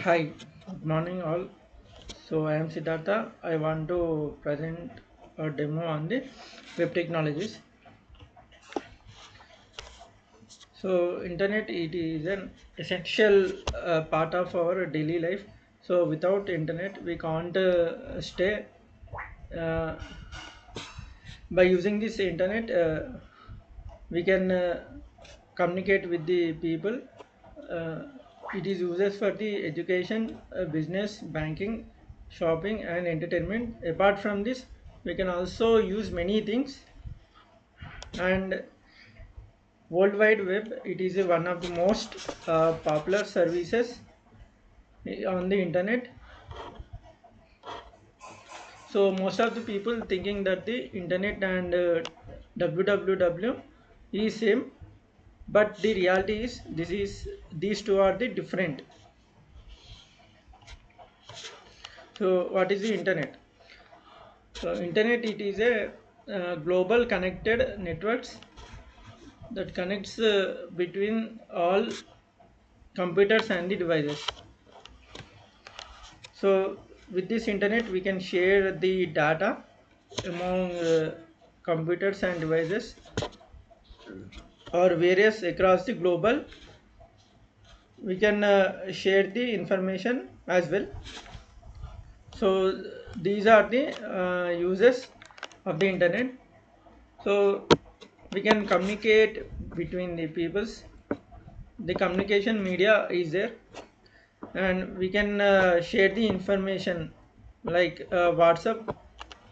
Hi, good morning all. So I am Siddhartha. I want to present a demo on the web technologies. So internet it is an essential part of our daily life. So without internet we can't stay. Uh, by using this internet, we can communicate with the people. Uh, it is uses for the education, business, banking, shopping, and entertainment. Apart from this, we can also use many things. And World Wide Web, it is one of the most popular services on the internet. So most of the people thinking that the internet and www is same, but the reality is these two are the different. So what is the internet? So internet it is a global connected networks that connects between all computers and the devices. So with this internet we can share the data among computers and devices or various across the global. We can share the information as well. So these are the uses of the internet. So we can communicate between the peoples. The communication media is there, and we can share the information like WhatsApp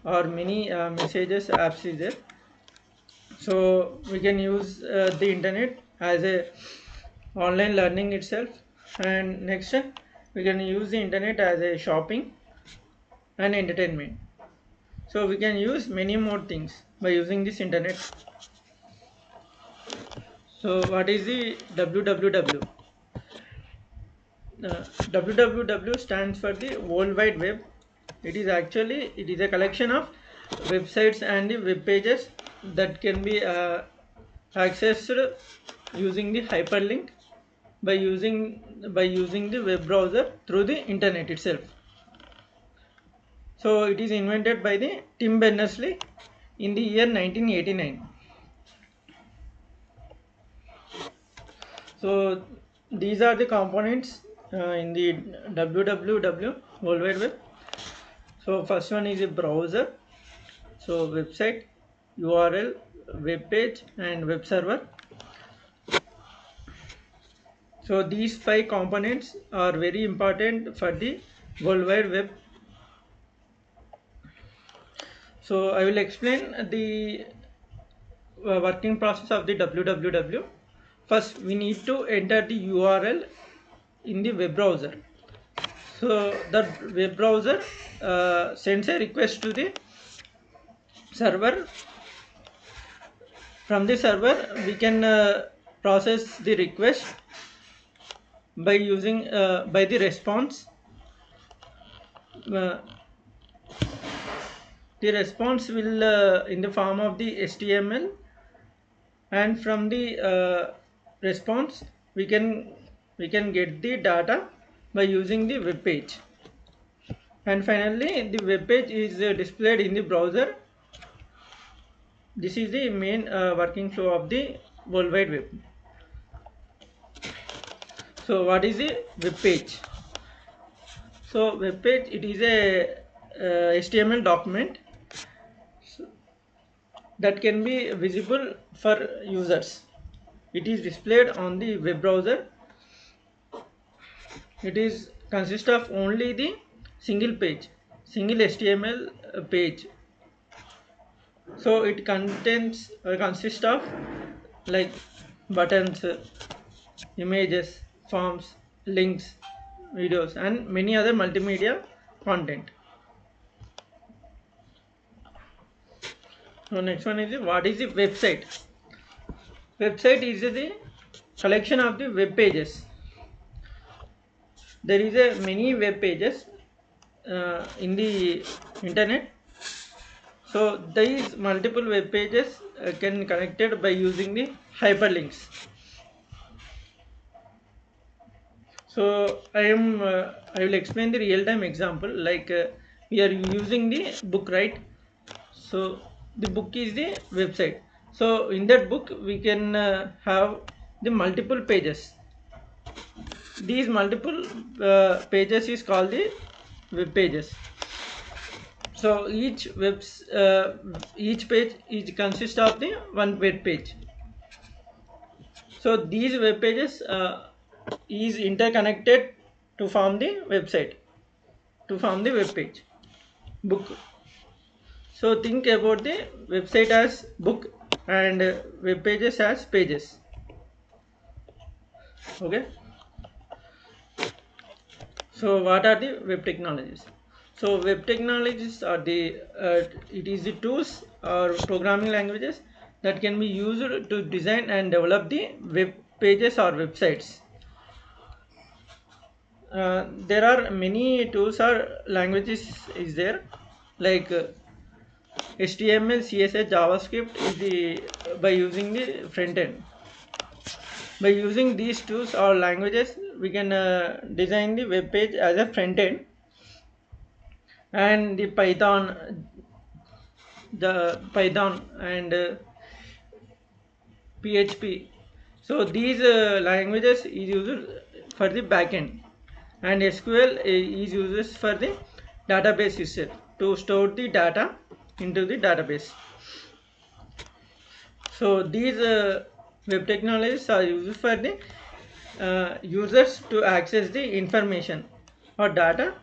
or many messages apps is there. So we can use the internet as a online learning itself. And next, we can use the internet as a shopping and entertainment. So we can use many more things by using this internet. So what is the www? www stands for the World Wide Web. It is a collection of websites and the web pages that can be accessed using the hyperlink by using the web browser through the internet itself. So it is invented by the Tim Berners-Lee in the year 1989. So these are the components in the www World Wide Web. So first one is a browser. So website, URL, web page, and web server. So these five components are very important for the World Wide Web. So I will explain the working process of the www. First, we need to enter the URL in the web browser. So the web browser sends a request to the server. From the server, we can process the request by using by the response. Uh, the response will in the form of the HTML, and from the response we can get the data by using the web page. And finally, the web page is displayed in the browser. This is the main working flow of the World Wide Web. So what is the web page? So web page, it is a HTML document that can be visible for users. It is displayed on the web browser. It is consists of only the single page, single HTML page. So it consists of like buttons, images, forms, links, videos, and many other multimedia content. So next one is what is the website? Website is the collection of the web pages. There is a many web pages in the internet. So these multiple web pages can connected by using the hyperlinks. So I will explain the real-time example, like we are using the book, right? So the book is the website. So in that book we can have the multiple pages. These multiple pages is called the web pages. So each page is consists of the one web page. So these web pages is interconnected to form the website, to form the web page book. So think about the website as book and web pages as pages. Okay. So what are the web technologies? So web technologies are the it is the tools or programming languages that can be used to design and develop the web pages or websites. There are many tools or languages is there, like HTML, CSS, JavaScript is the by using the front end. By using these tools or languages, we can design the web page as a front end, and the Python and PHP. So these languages is used for the backend, and SQL is used for the database itself to store the data into the database. So these web technologies are used for the users to access the information or data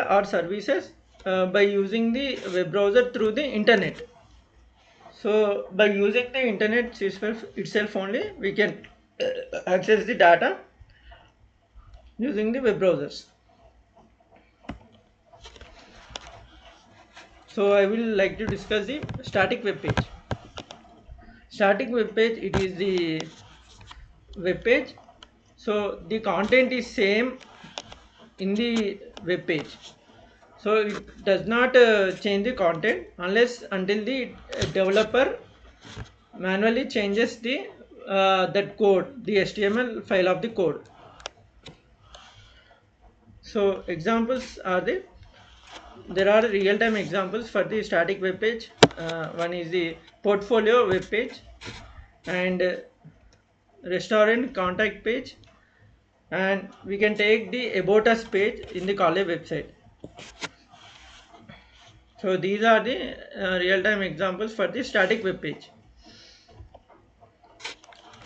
or services by using the web browser through the internet. So by using the internet itself only, we can access the data using the web browsers. So I will like to discuss the static web page. Static web page, it is the web page. So the content is same in the web page. So it does not change the content until the developer manually changes the that code, the HTML file of the code. So examples are there are real-time examples for the static web page. One is the portfolio web page and restaurant contact page, and we can take the about us page in the college website. So these are the real-time examples for the static web page.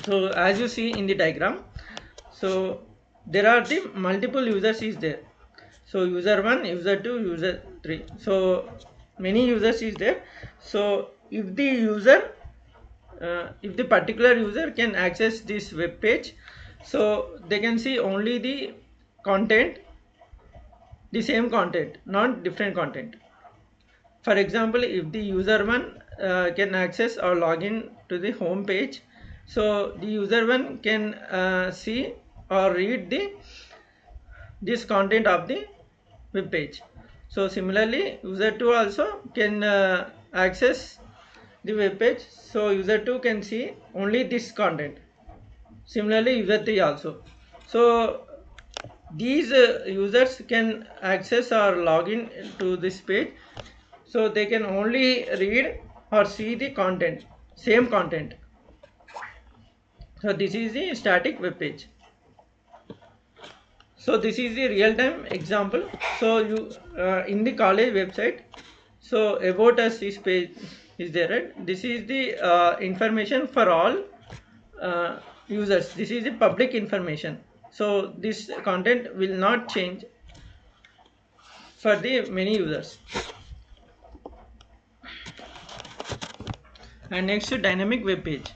So as you see in the diagram, so there are the multiple users is there. So user 1, user 2, user 3. So many users is there. So if the particular user can access this web page, so they can see only the content, the same content, not different content. For example, if the user 1 can access or log in to the home page, so the user 1 can see or read this content of the web page. So similarly, user 2 also can access the web page, so user 2 can see only this content. Similarly, user 3 also. So these users can access or log in to this page, so they can only read or see the content, same content. So this is the static web page. So this is the real-time example. So you in the college website, so about us this page is there, right? This is the information for all users. This is the public information. So this content will not change for the many users. And next, dynamic web page.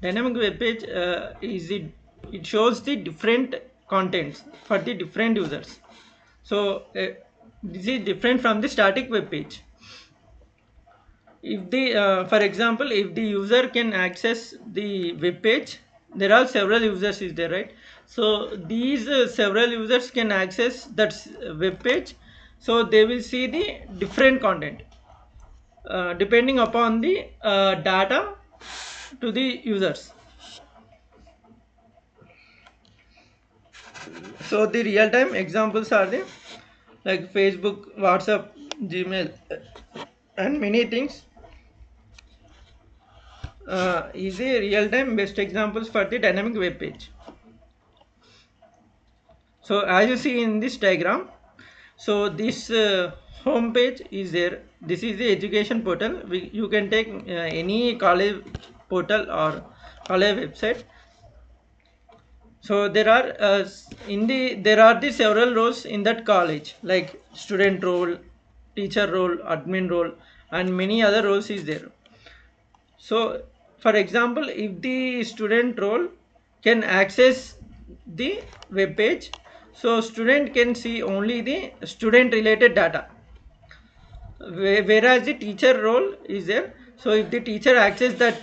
Dynamic web page it shows the different contents for the different users. So this is different from the static web page. If the for example, if the user can access the web page, there are several users is there, right? So these several users can access that web page, so they will see the different content depending upon the data to the users. So the real-time examples are the like Facebook, WhatsApp, Gmail, and many things. Is the real-time best examples for the dynamic web page. So as you see in this diagram, so this home page is there. This is the education portal. You can take any college portal or college website. So there are there are the several roles in that college, like student role, teacher role, admin role, and many other roles is there. So for example, if the student role can access the web page, so student can see only the student related data, whereas the teacher role is there. So if the teacher access that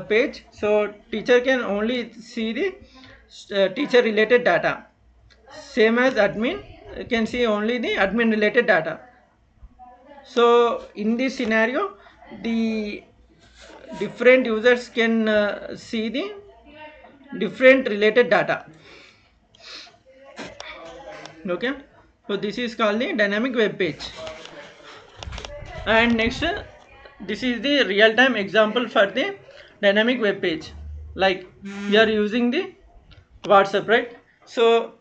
page, so teacher can only see the teacher related data, same as admin can see only the admin related data. So in this scenario, the different users can see the different related data. Okay, so this is called the dynamic web page. And next, this is the real-time example for the dynamic web page. Like we are using the WhatsApp, right? So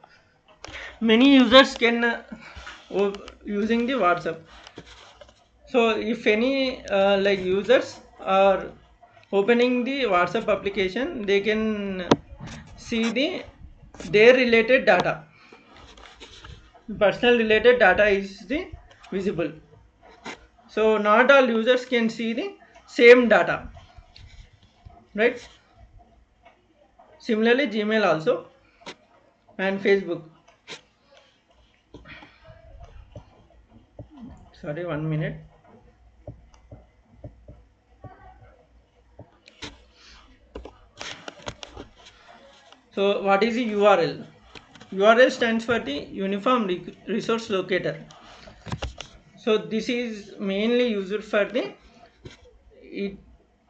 many users can using the WhatsApp. So if any like users are opening the WhatsApp application, they can see the their related data. Personal related data is the visible. So not all users can see the same data, right? Similarly, Gmail also and Facebook. Sorry, 1 minute. So what is the URL? URL stands for the Uniform Resource Locator. So this is mainly used for the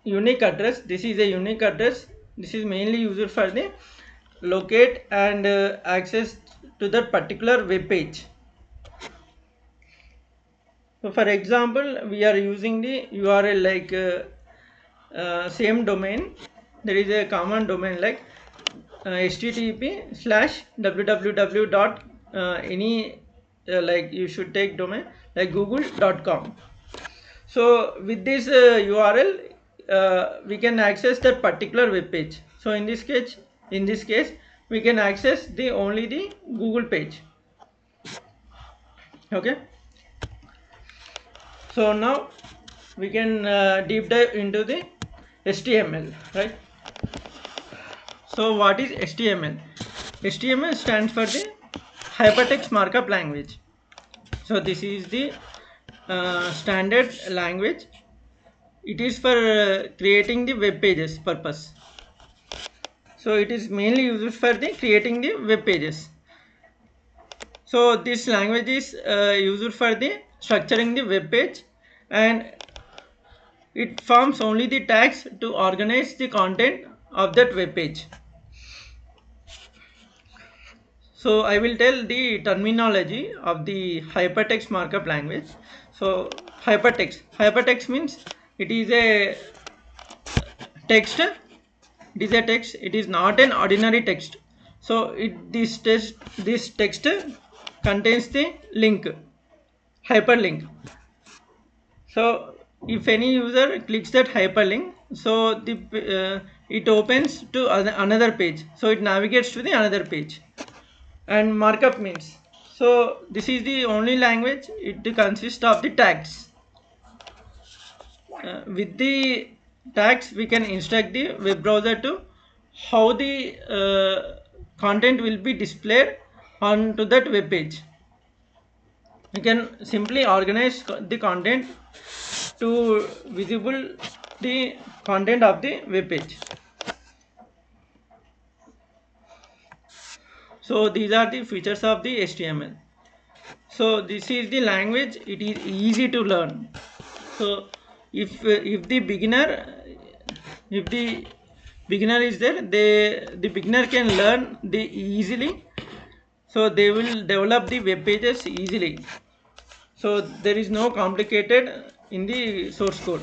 unique address. This is a unique address. This is mainly used for the locate and access to that particular web page. So for example, we are using the URL like same domain. There is a common domain like http/www dot any like you should take domain like google.com. So with this URL we can access that particular web page. So in this case we can access the only the Google page. Okay, so now we can deep dive into the HTML, right? So what is HTML? HTML stands for the Hypertext Markup Language. So this is the standard language. It is for creating the web pages purpose. So it is mainly used for the creating the web pages. So this language is used for the structuring the web page, and it forms only the tags to organize the content of that web page. So I will tell the terminology of the hypertext markup language. So hypertext means it is a text. It is a text. It is not an ordinary text. So this text contains the link, hyperlink. So if any user clicks that hyperlink, so it opens to another page. So it navigates to the another page. And markup means, so this is the only language. It consists of the tags. With the tags we can instruct the web browser to how the content will be displayed onto that web page. We can simply organize the content to visible the content of the web page. So these are the features of the HTML. So this is the language. It is easy to learn. So if the beginner is there, the beginner can learn the easily so they will develop the web pages easily. So there is no complicated in the source code.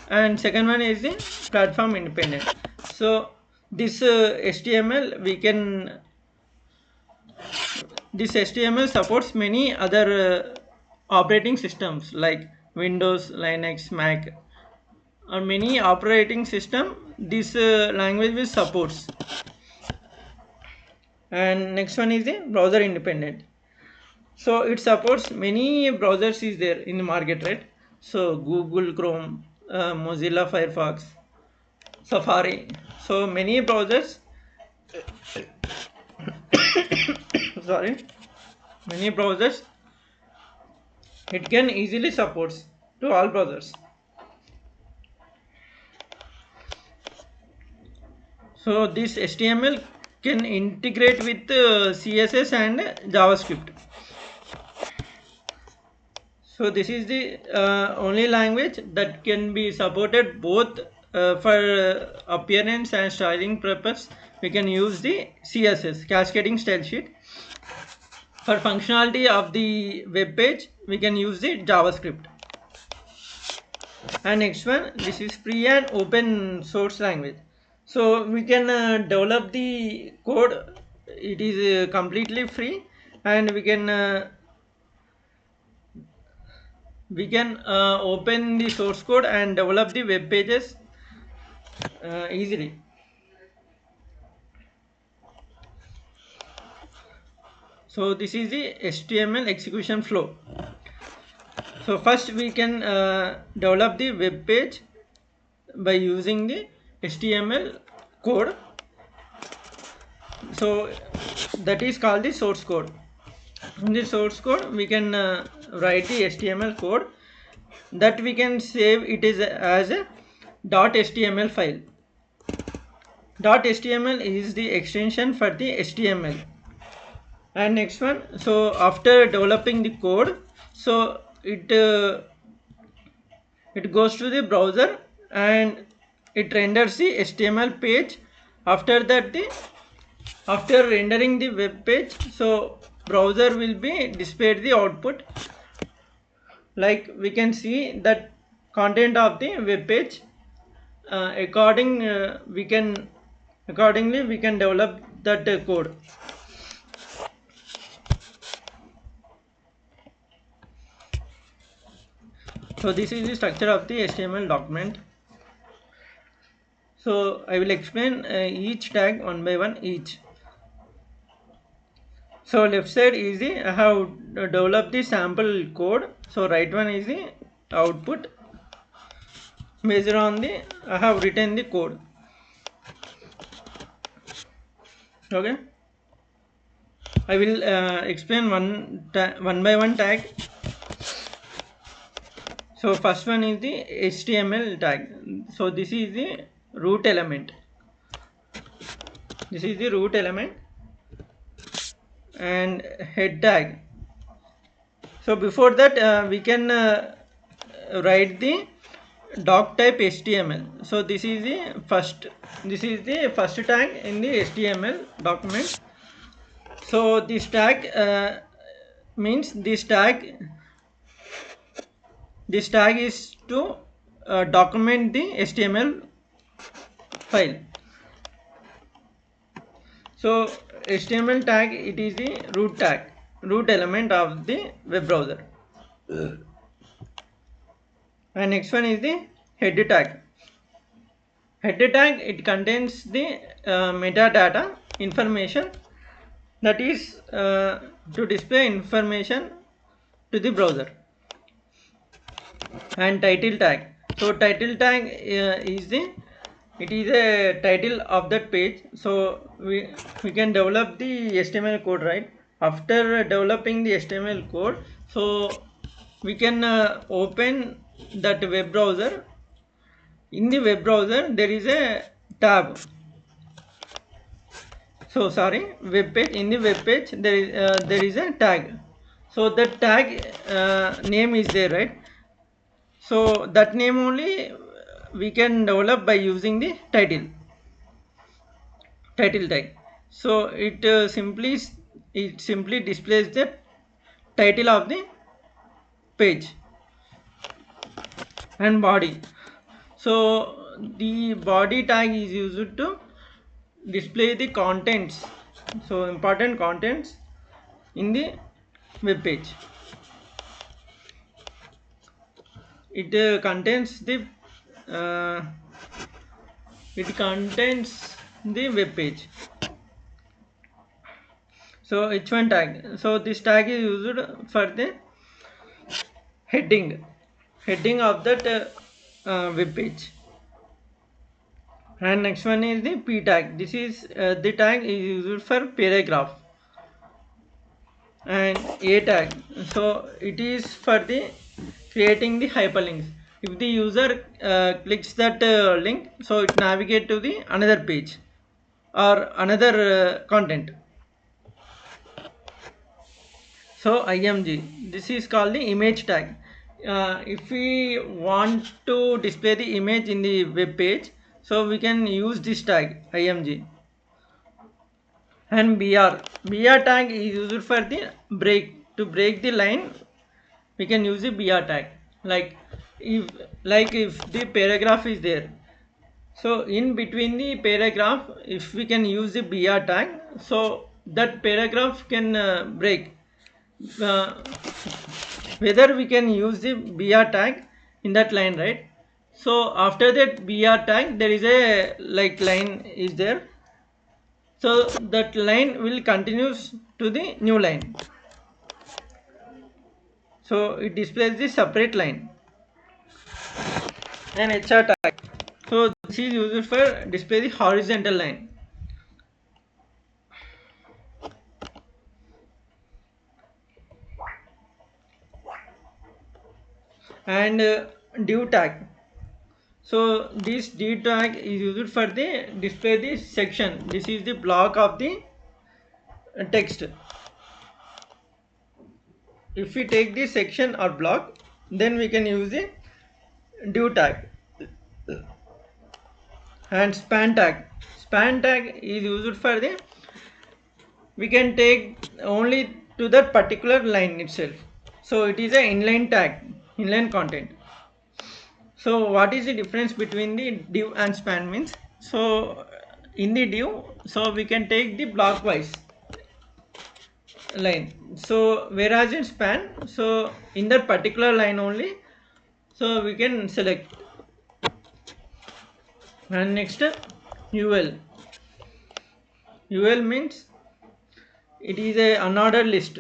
And second one is the platform independent. So this HTML we can this HTML supports many other operating systems like Windows, Linux, Mac, or many operating system this language will supports. And next one is the browser independent. So it supports many browsers is there in the market, right? So Google Chrome, Mozilla Firefox, Safari. So many browsers, sorry, many browsers it can easily supports to all browsers. So this HTML can integrate with CSS and JavaScript. So this is the only language that can be supported both for appearance and styling purpose. We can use the CSS, cascading style sheet. For functionality of the web page, we can use the JavaScript. And next one, this is free and open source language. So we can develop the code. It is completely free, and we can open the source code and develop the web pages easily. So this is the HTML execution flow. So first we can develop the web page by using the HTML code. So that is called the source code. In the source code we can write the HTML code that we can save it is as a .html file. .html is the extension for the HTML. And next one, so after developing the code, so it goes to the browser and it renders the HTML page. After that, after rendering the web page, so browser will be displayed the output. Like we can see that content of the web page. Accordingly we can develop that code. So this is the structure of the HTML document. So I will explain each tag one by one each. So left side is the I have developed the sample code. So right one is the output. Based on the I have written the code. Okay. I will explain one by one tag. So first one is the HTML tag. So this is the root element. This is the root element and head tag. So before that we can write the doc type HTML. So this is the first tag in the HTML document. So this tag means this tag is to document the HTML file. So HTML tag, it is the root element of the web browser. And next one is the header tag. Header tag, it contains the metadata information that is to display information to the browser. And title tag. So title tag is a title of that page. So we can develop the HTML code, right? After developing the HTML code, so we can open that web browser. In the web browser there is a tab. So sorry, web page. In the web page there is a tag. So that tag name is there, right? So that name only we can develop by using the title tag. So it simply it simply displays the title of the page and body. So the body tag is used to display the contents, so important contents in the web page. It contains the uh, it contains the web page. So h1 tag, so this tag is used for the heading of that web page. And next one is the p tag. This is the tag is used for paragraph. And a tag, so it is for the creating the hyperlinks. If the user clicks that link, so it navigate to the another page or another content. So img, this is called the image tag. If we want to display the image in the web page, so we can use this tag img. And br tag is used for the break the line. We can use the br tag, like if the paragraph is there, so in between the paragraph, if we can use the br tag, so that paragraph can break. uh, Whether we can use the br tag in that line, right? So after that br tag, there is a like line is there, so that line will continues to the new line, so it displays the separate line. And hr tag, so this is used for display the horizontal line. And div tag, so this div tag is used for the display the section. This is the block of the text. If we take the section or block, then we can use the div tag. And span tag is used for the, we can take only to that particular line itself, so it is a inline tag, inline content. So what is the difference between the div and span means? So in the div, so we can take the blockwise line, so whereas in span, so in that particular line only, so we can select. And next ul means it is a unordered list,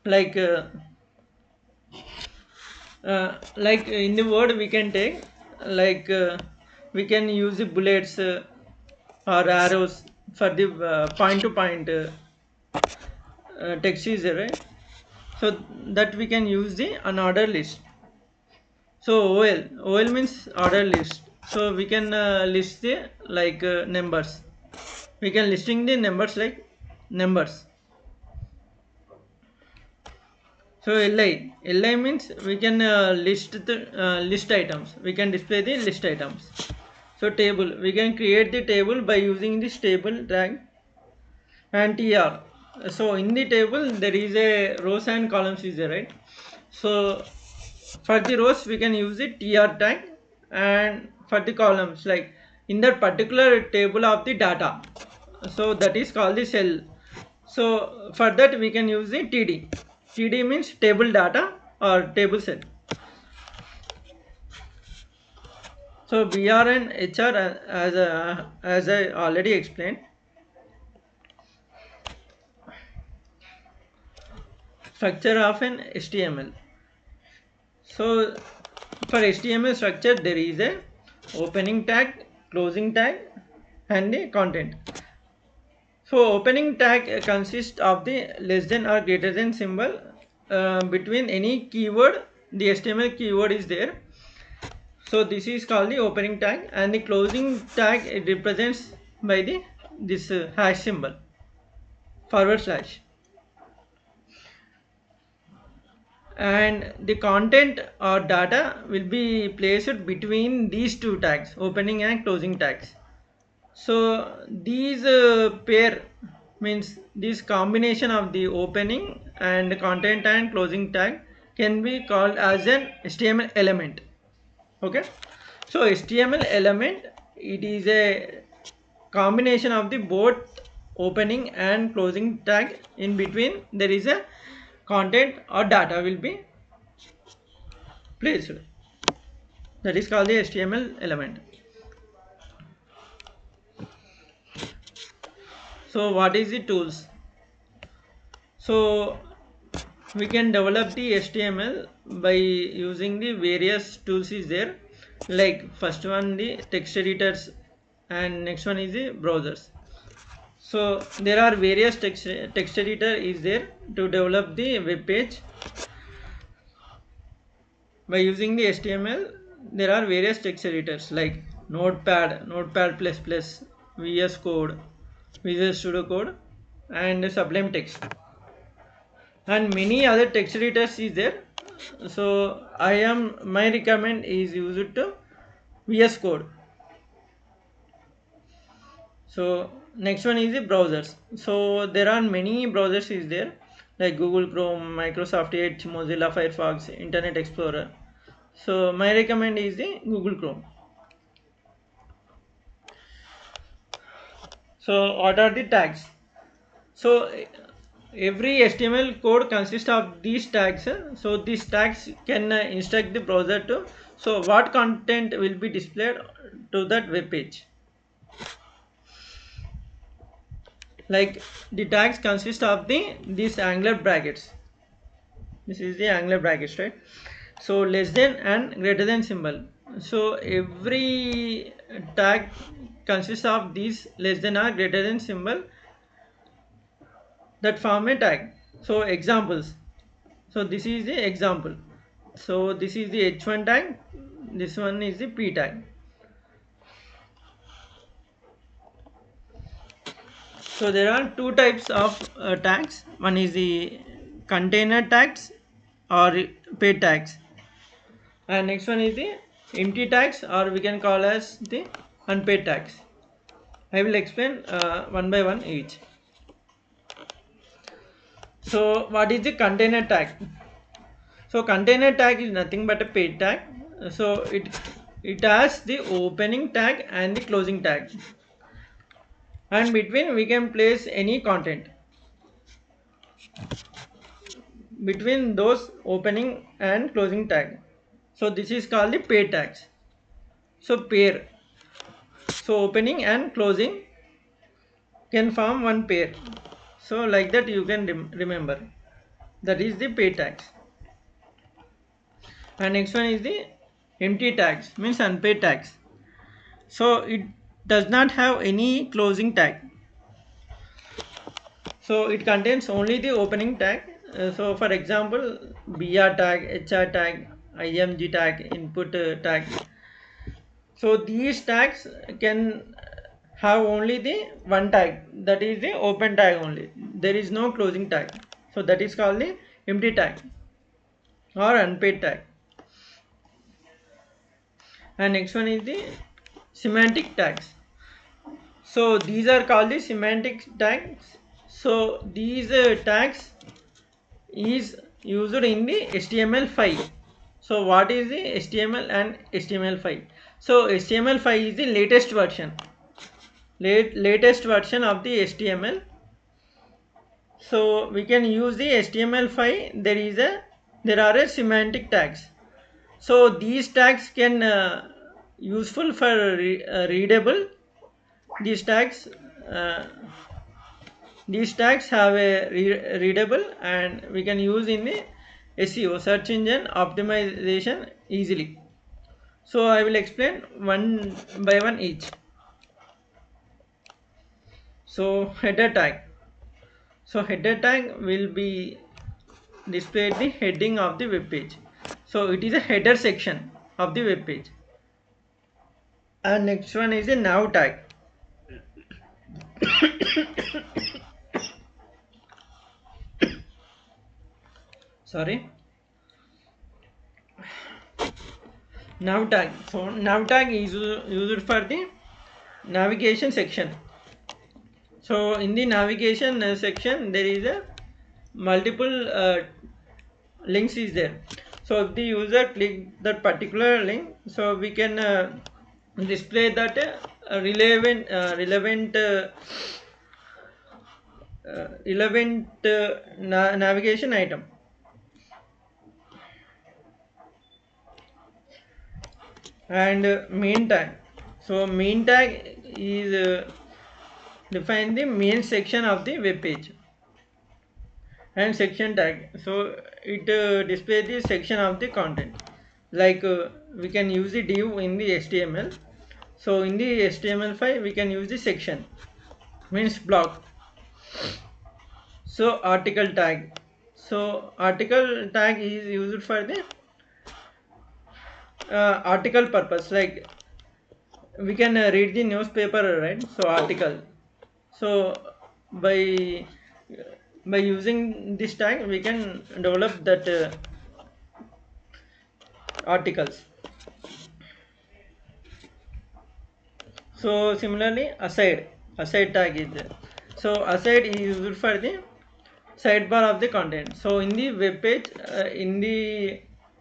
like like in the word we can take, like we can use the bullets or arrows for the point to point text is there, right? So that we can use the unordered list. So ol means ordered list, so we can list the like numbers. We can listing the numbers like numbers. So li means we can list the list items. We can display the list items. So table, we can create the table by using this table tag. And tr, so in the table there is a rows and columns is there, right? So for the rows we can use the tr tag, and for the columns, like in that particular table of the data, so that is called the cell. So for that we can use the td means table data or table cell. So br and hr, as I already explained. Structure of an HTML. So for HTML structure, there is a opening tag, closing tag, and the content. So opening tag consists of the less than or greater than symbol between any keyword. The HTML keyword is there, so this is called the opening tag. And the closing tag, it represents by the this hash symbol, /. And the content or data will be placed between these two tags, opening and closing tags. So these pair means this combination of the opening and content and closing tag can be called as an HTML element. Okay, so HTML element, it is a combination of the both opening and closing tag. In between there is a content or data will be placed, that is called the HTML element. So what is the tools? So we can develop the HTML by using the various tools is there, like first one the text editors and next one is the browsers. So there are various text editor is there to develop the web page. By using the HTML, there are various text editors like Notepad, Notepad++, VS Code, Visual Studio Code, and Sublime Text, and many other text editors is there. So my recommend is used to VS Code. So next one is the browsers. So there are many browsers is there like Google Chrome, Microsoft Edge, Mozilla Firefox, Internet Explorer. So my recommend is the Google Chrome. So what are the tags? So every HTML code consists of these tags. So these tags can instruct the browser to so what content will be displayed to that web page. Like the tags consist of these angular brackets. This is the angular brackets, right? So less than and greater than symbol. So every tag consists of these less than or greater than symbol that form a tag. So examples. So this is the example. So this is the H1 tag. This one is the P tag. So there are two types of tags. One is the container tags or paid tags, and next one is the empty tags, or we can call as the unpaid tags. I will explain one by one each. So what is the container tag? So container tag is nothing but a paid tag. So it has the opening tag and the closing tag, and between we can place any content between those opening and closing tag. So this is called the pair tags. So pair, so opening and closing can form one pair. So like that you can remember, that is the pair tags. And next one is the empty tags, means unpaid tags. So it does not have any closing tag. So it contains only the opening tag. So for example, BR tag, HR tag, IMG tag, input tag. So these tags can have only the one tag, that is the open tag only. There is no closing tag. So that is called the empty tag or unpaid tag. And next one is the semantic tags. So these are called the semantic tags. So these tags is used in the HTML5. So what is the HTML and HTML5? So HTML5 is the latest version. Latest version of the HTML. So we can use the HTML5. There are a semantic tags. So these tags can useful for readable. These tags have a readable, and we can use in the SEO, search engine optimization, easily. So I will explain one by one each. So header tag. So header tag will be displayed the heading of the web page. So it is a header section of the web page. And next one is a nav tag. Sorry. Nav tag. So nav tag is used for the navigation section. So in the navigation section there is a multiple links is there. So if the user click that particular link, so we can display that relevant navigation item. And main tag, so main tag is define the main section of the web page. And section tag, so it displays the section of the content, like we can use the div in the HTML. So in the HTML5 we can use the section, means block. So article tag, so article tag is used for the article purpose, like we can read the newspaper, right? So article, so by using this tag we can develop that articles. So similarly aside tag is there. So aside is used for the sidebar of the content. So in the web page, in the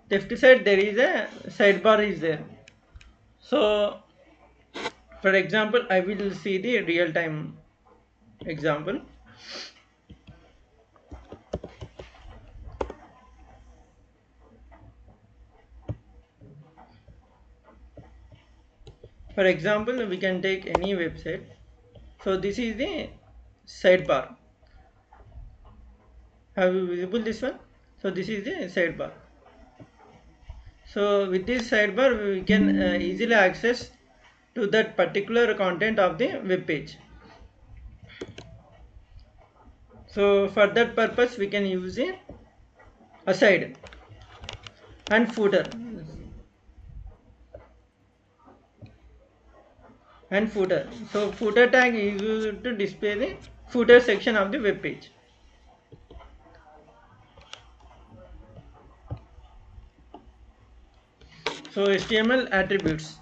left side there is a sidebar is there. So for example, I will see the real time example. For example, we can take any website. So this is the sidebar. Have you visible this one? So this is the sidebar. So with this sidebar we can easily access to that particular content of the web page. So for that purpose we can use the aside and footer. So footer tag is used to display the footer section of the web page. So HTML attributes.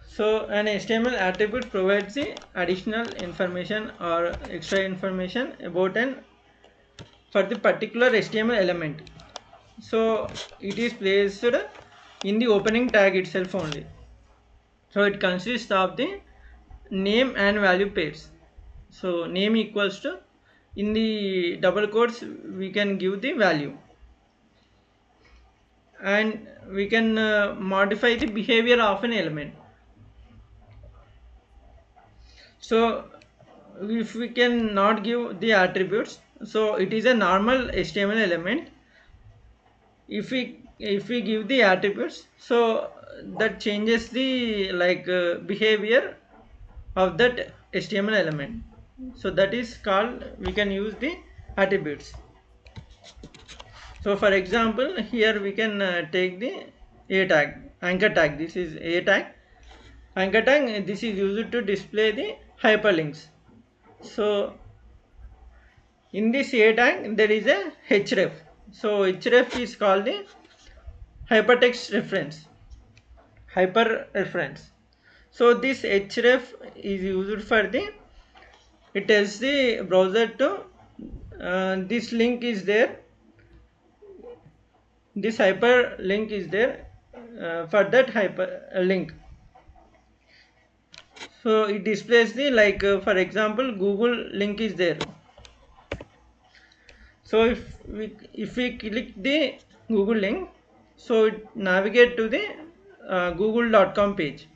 So an HTML attribute provides the additional information or extra information about for the particular HTML element. So it is placed in the opening tag itself only. So it consists of the name and value pairs. So name equals to, in the double quotes we can give the value, and we can modify the behavior of an element. So if we can not give the attributes, so it is a normal HTML element. If we give the attributes, so that changes the behavior of that HTML element. So that is called, we can use the attributes. So for example, here we can take the a tag, anchor tag. This is a tag, anchor tag. This is used to display the hyperlinks. So in this a tag there is a href. So href is called the hypertext reference. So this href is used for the, it tells the browser to this link is there, this hyperlink is there, for that hyperlink. So it displays the for example Google link is there. So if we click the Google link, so it navigate to the google.com page.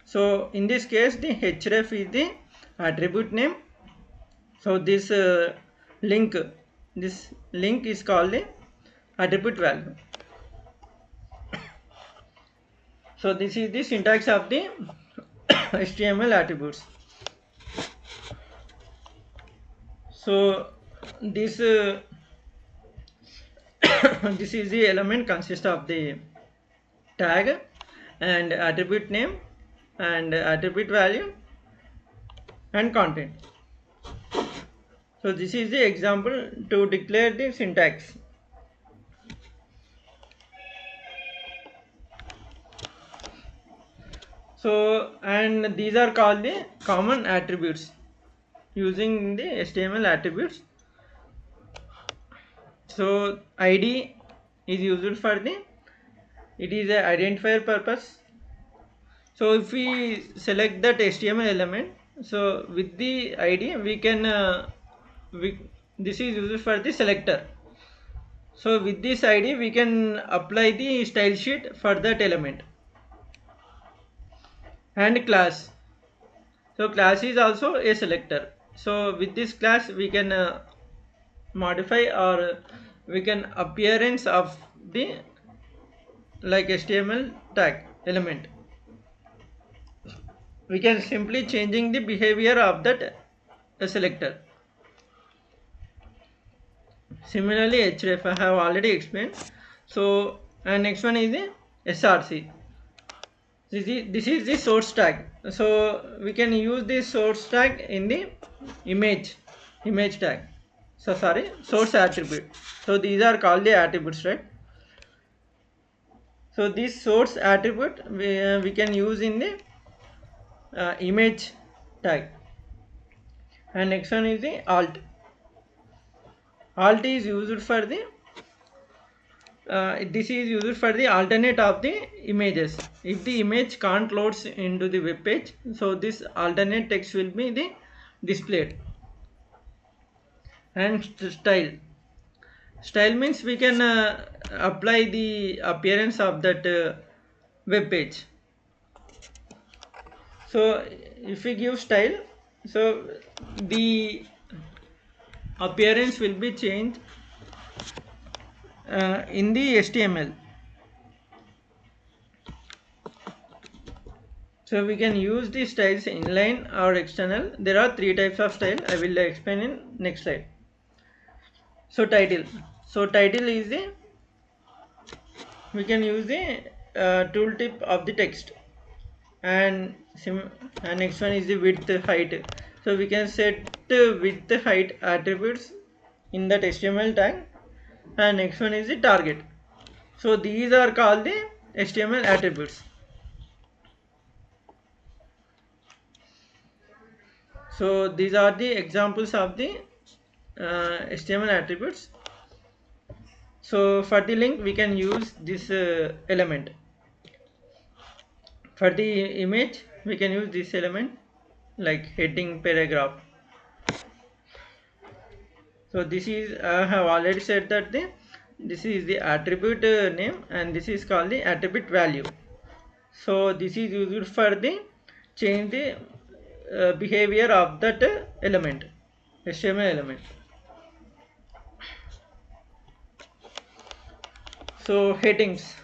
So in this case the href is the attribute name. So this link is called the attribute value. So this is the syntax of the HTML attributes. So this this is the element consists of the tag and attribute name and attribute value and content. So this is the example to declare the syntax. So, and these are called the common attributes using the HTML attributes. So ID is used for the, it is a identifier purpose. So if we select that HTML element, so with the ID we can this is used for the selector. So with this ID we can apply the style sheet for that element. And class, so class is also a selector. So with this class we can modify, or we can appearance of the like HTML tag element. We can simply changing the behavior of that selector. Similarly href I have already explained. So and next one is the src. This is the source tag. So we can use this source tag in the image tag. So sorry, source attribute. So these are called the attributes, right? So this source attribute we can use in the image tag. And next one is the alt. Alt is used for the this is used for the alternate of the images. If the image can't loads into the web page, so this alternate text will be the displayed. And style means we can apply the appearance of that web page. So if we give style, so the appearance will be changed in the HTML. So we can use the styles inline or external. There are three types of style. I will explain in next slide. So title. So title is the, we can use the tooltip of the text. And next one is the width height. So we can set width height attributes in that HTML tag. And next one is the target. So these are called the HTML attributes. So these are the examples of the HTML attributes. So for the link we can use this element. For the image we can use this element like heading paragraph. So this is I have already said that this is the attribute name, and this is called the attribute value. So this is used for the change the behavior of that element, HTML element. So headings.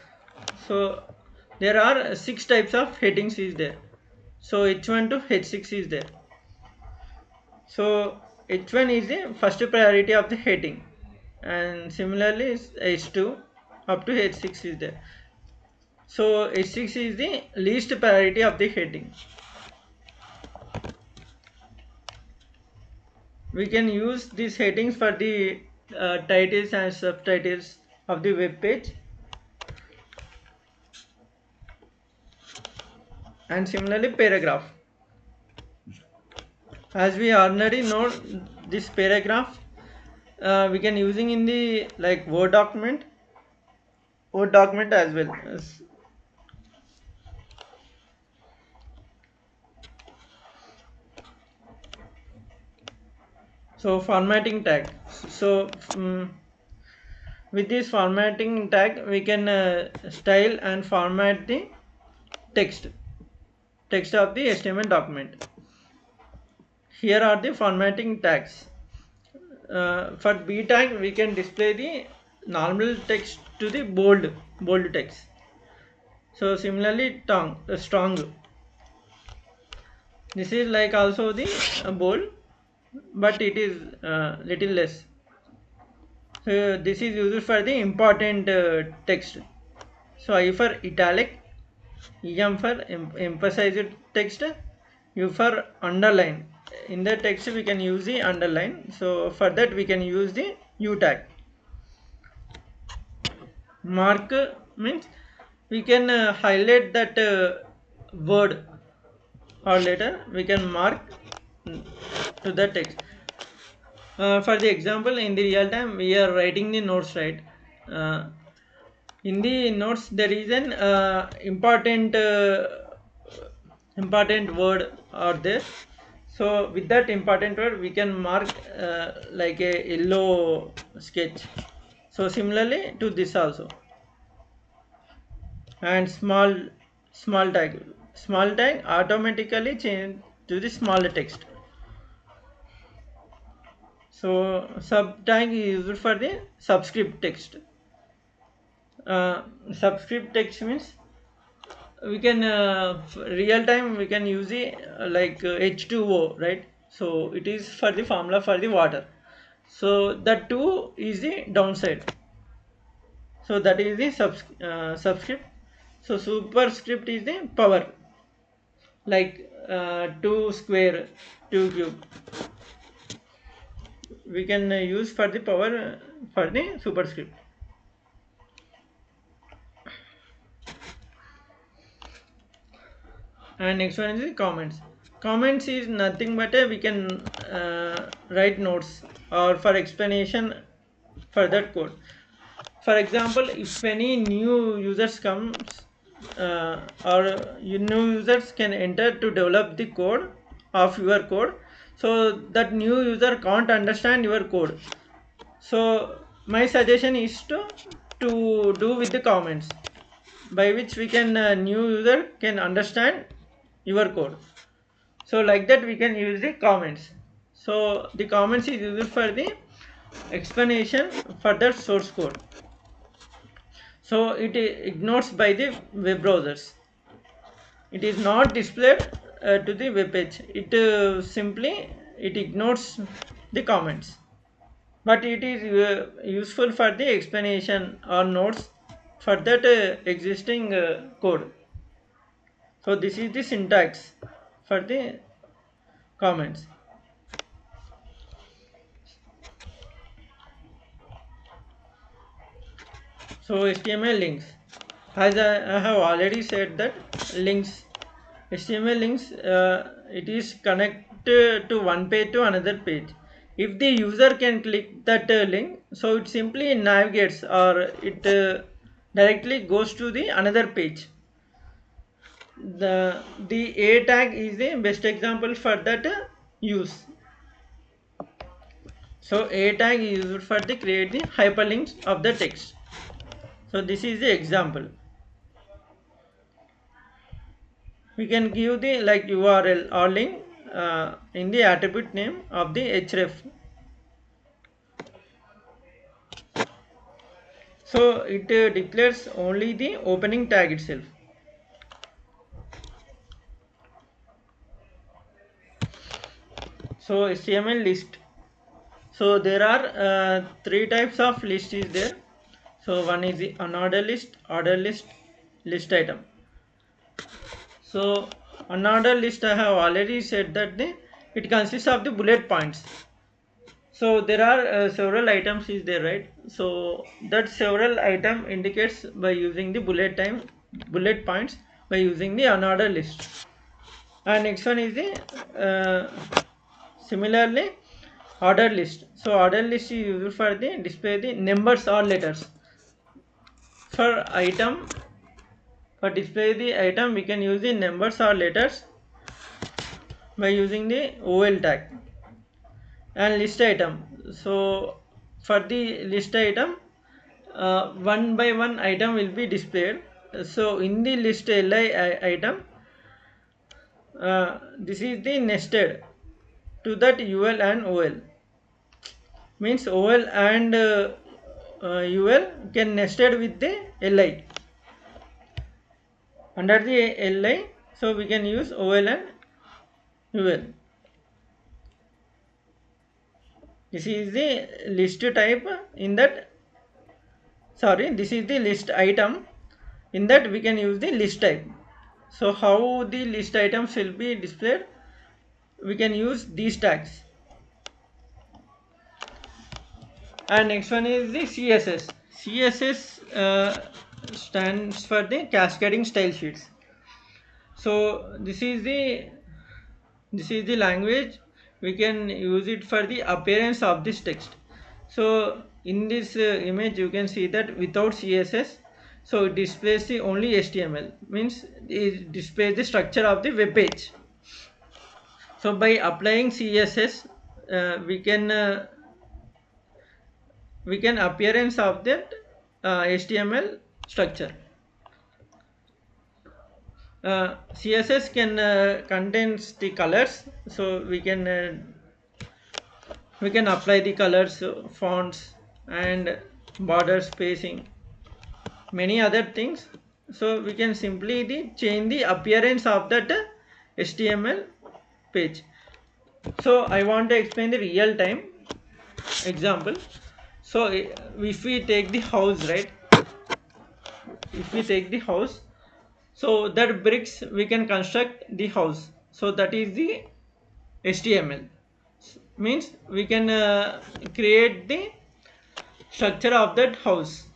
So there are 6 types of headings is there. So H1 to H6 is there. So H1 is the first priority of the heading, and similarly H2 up to H6 is there. So H6 is the least priority of the heading. We can use these headings for the titles and subtitles of the web page. And similarly paragraph. As we already know this paragraph, we can using in the like Word document as well. So formatting tag. So with this formatting tag we can style and format the text of the HTML document. Here are the formatting tags. For B tag we can display the normal text to the bold text. So similarly strong. This is like also the bold, but it is little less. So this is used for the important text. So I for italic, EM for emphasized text, U for underline. In the text we can use the underline. So for that we can use the U tag. Mark means we can highlight that word or letter, we can mark to the text. For the example, in the real time we are writing the notes, right? uh, in the notes there is an important word are there. So with that important word we can mark like a yellow sketch. So similarly to this also. And small tag automatically change to the smaller text. So sub tag is used for the subscript text. uh, Subscript text means we can real time we can use the like H2O, right? So it is for the formula for the water. So that 2 is the downside. So that is the subscript. So superscript is the power, like 2 square, 2 cube. We can use for the power for the superscript. And next one is the comments. Comments is nothing but we can write notes or for explanation for that code. For example, if any new users comes or new users can enter to develop the code of your code, so that new user can't understand your code. So my suggestion is to do with the comments, by which we can new user can understand your code. So like that we can use the comments. So the comments is used for the explanation for the source code. So it ignores by the web browsers. It is not displayed to the web page. It simply it ignores the comments, but it is useful for the explanation or notes for that existing code. So this is the syntax for the comments. So HTML links, as I have already said that links, HTML links, it is connected to one page to another page. If the user can click that link, so it simply navigates or it directly goes to the another page. The A tag is the best example for that use. So A tag is used for the create the hyperlinks of the text. So this is the example. We can give the like URL or link in the attribute name of the href. So it declares only the opening tag itself. So HTML list. So there are three types of list is there. So one is the unordered list, ordered list, list item. So unordered list I have already said that it consists of the bullet points. So there are several items is there, right? So that several item indicates by using the bullet points by using the unordered list. And next one is the similarly ordered list. So ordered list is used for the display the numbers or letters. For item, for display the item we can use the numbers or letters by using the OL tag. And list item, so for the list item one by one item will be displayed. So in the list li item, this is the nested to that ul and ol, means ol and ul can nested with the li under the li. So we can use ol and ul. This is the list type in that, sorry, this is the list item, in that we can use the list type. So how the list items will be displayed, we can use these tags. And next one is the CSS. CSS stands for the cascading style sheets. So this is the language. We can use it for the appearance of this text. So in this image you can see that without CSS, so it displays the only HTML, means it displays the structure of the web page. So by applying CSS, we can appearance of that HTML structure. CSS can contains the colors, so we can apply the colors, fonts, and border spacing, many other things. So we can simply change the appearance of that HTML page. So I want to explain the real time example. So if we take the house, right, if we take the house, so that bricks we can construct the house, so that is the HTML. Means we can create the structure of that house.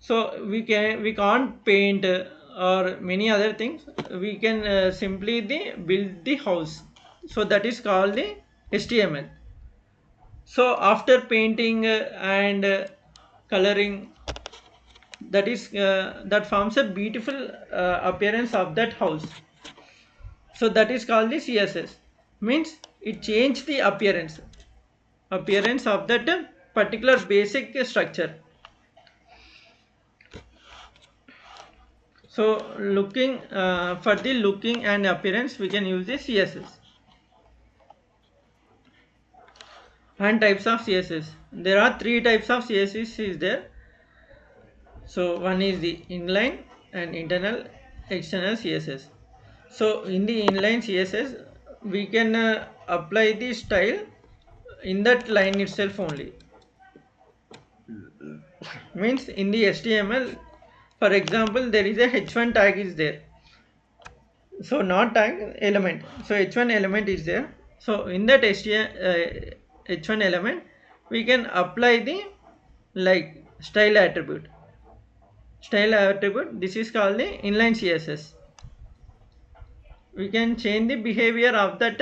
So we can't paint or many other things. We can simply build the house, so that is called the HTML. So after painting and coloring, that forms a beautiful appearance of that house. So that is called the CSS. Means it changed the appearance of that particular basic structure. So looking for the looking and appearance, we can use the CSS. And types of CSS, there are three types of CSS is there. So one is the inline and internal external CSS. So in the inline CSS, we can apply the style in that line itself only. Means in the HTML, for example, there is a h1 tag is there. So not tag, element. So h1 element is there. So in that h1 element, we can apply the like style attribute. Style attribute. This is called the inline CSS. We can change the behavior of that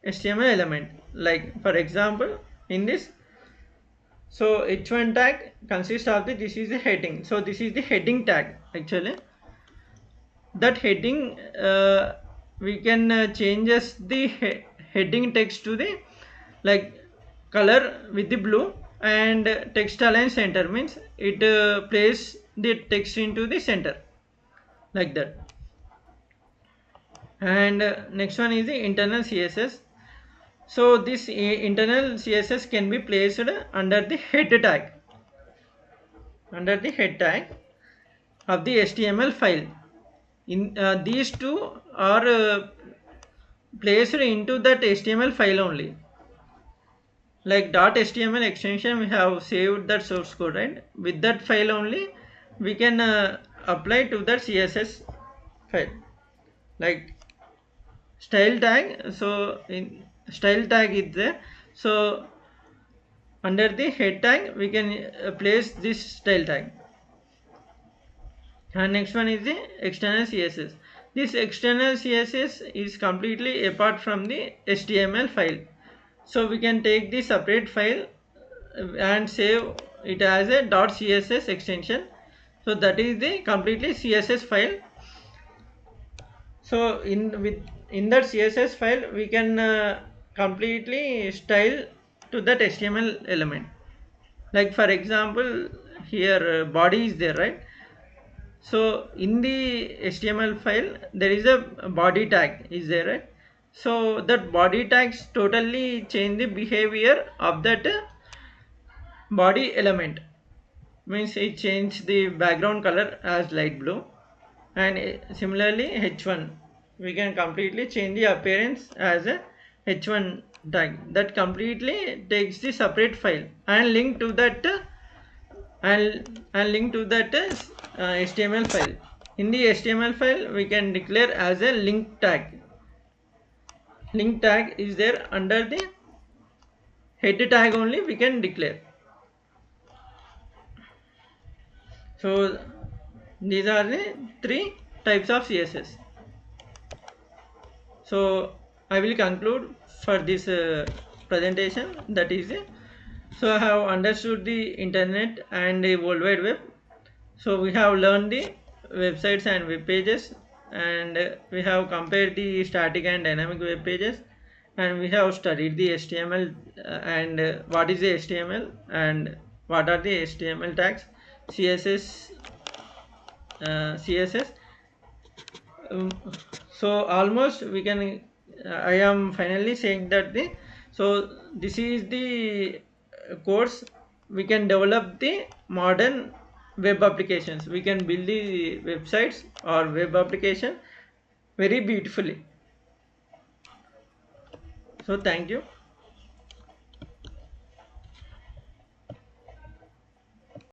HTML element. Like for example, in this, so h1 tag consists of this is the heading. So this is the heading tag actually. That heading we can changes the heading text to the like color with the blue, and text align center, means it places the text into the center like that. And next one is the internal CSS. So this internal CSS can be placed under the head tag, under the head tag of the HTML file. In these two are placed into that HTML file only. Like .html extension, we have saved that source code, right? With that file only, we can apply to that CSS file. Like style tag, so in style tag is there. So under the head tag, we can place this style tag. And next one is the external CSS. This external CSS is completely apart from the HTML file. So we can take the separate file and save it as a .css extension. So that is the completely CSS file. So in that CSS file, we can completely style to that HTML element. Like for example, here body is there, right? So in the HTML file, there is a body tag is there, right? So that body tags totally change the behavior of that body element. Means it change the background color as light blue. And similarly h1, we can completely change the appearance as a h1 tag. That completely takes the separate file and link to that HTML file. In the HTML file, we can declare as a link tag. Link tag is there under the head tag only, we can declare. So these are the three types of CSS. So I will conclude for this presentation, that is it. So I have understood the internet and the world wide web. So we have learned the websites and web pages, and we have compared the static and dynamic web pages, and we have studied the HTML, and what is the HTML and what are the HTML tags, CSS, CSS. um, so almost we can, I am finally saying that the, so this is the course, we can develop the modern web applications, we can build the websites or web application very beautifully. So thank you.